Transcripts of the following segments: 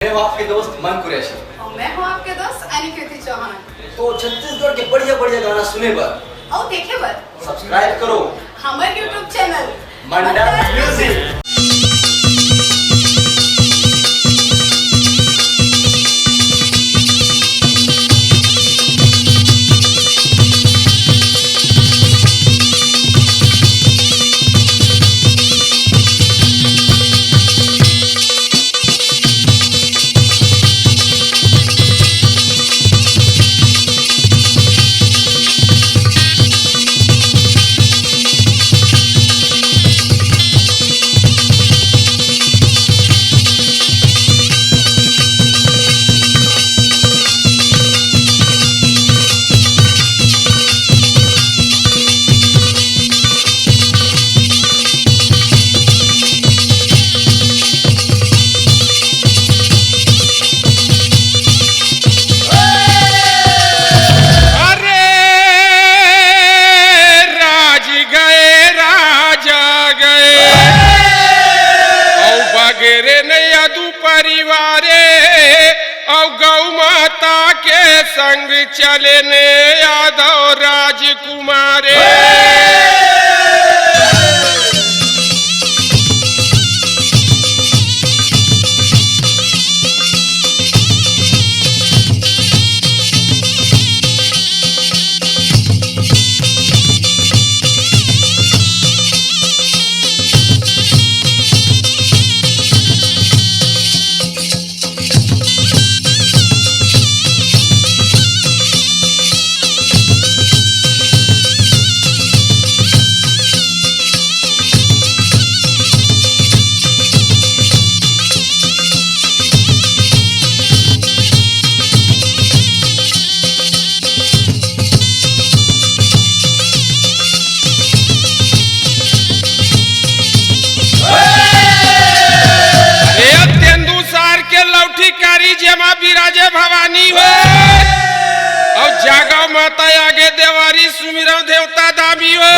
मैं हूँ आपके दोस्त मन कुरैशी और मैं हूँ आपके दोस्त अनिकेत चौहान। तो छत्तीसगढ़ के बढ़िया बढ़िया गाना सुने पर और देखे बर सब्सक्राइब करो हमारे यूट्यूब चैनल मंडा म्यूजिक। परिवारे और गौ माता के संग चले ने यादव राजकुमारे। जमा विराजे भवानी हो और जागो माता आगे देवारी सुमिरो देवता दाबी हो।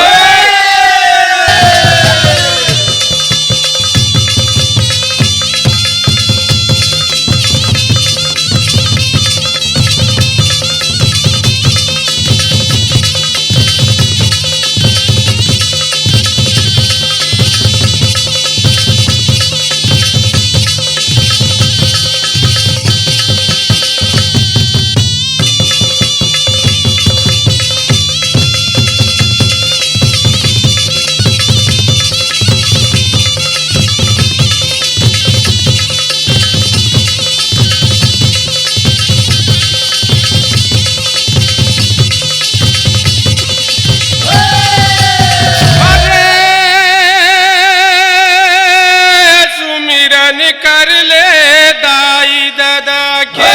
कर ले दाई दादा के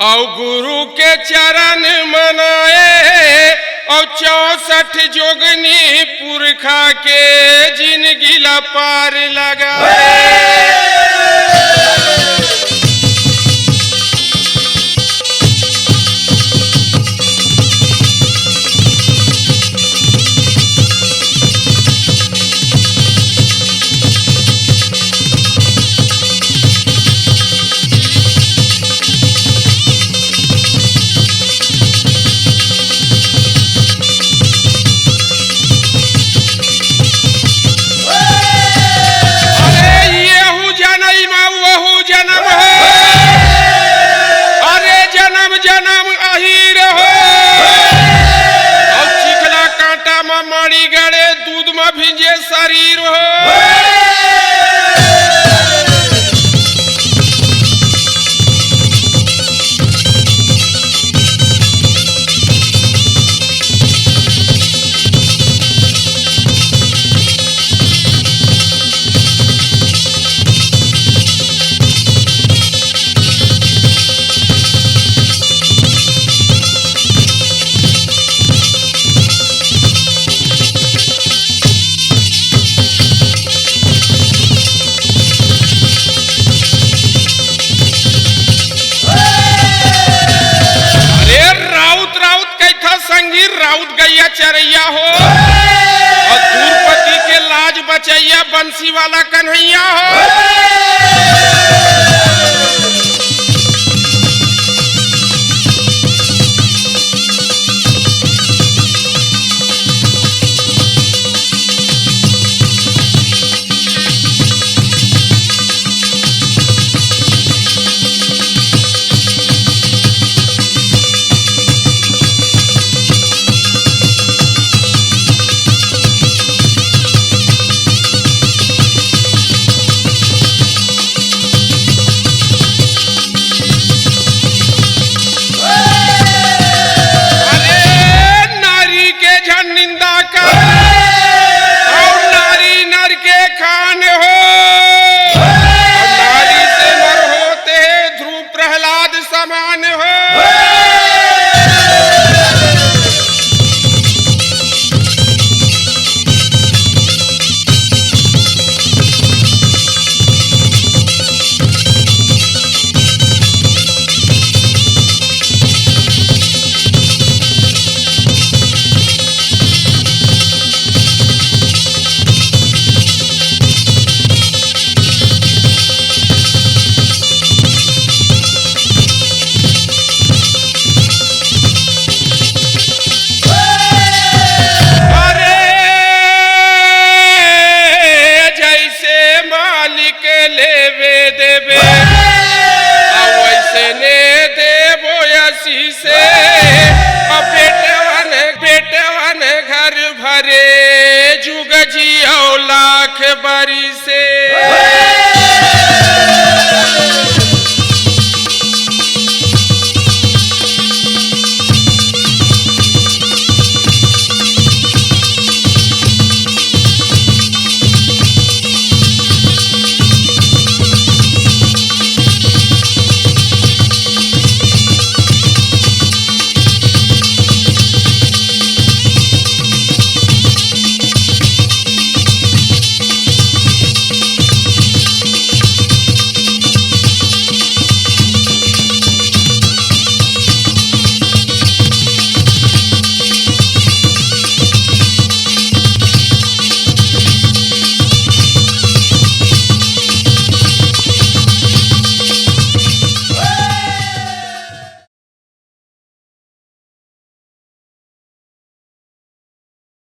और गुरु के चरण मनाए और 64 जोगनी पुरखा के जिंदगी ला पार लगाए। माड़ी गड़े दूध में भिंजे शरीर हो। राउत गैया चरैया हो और दूरपति के लाज बचैया बंसी वाला कन्हैया हो। बेटवन घर भरे जुग जियो लाख बरी से।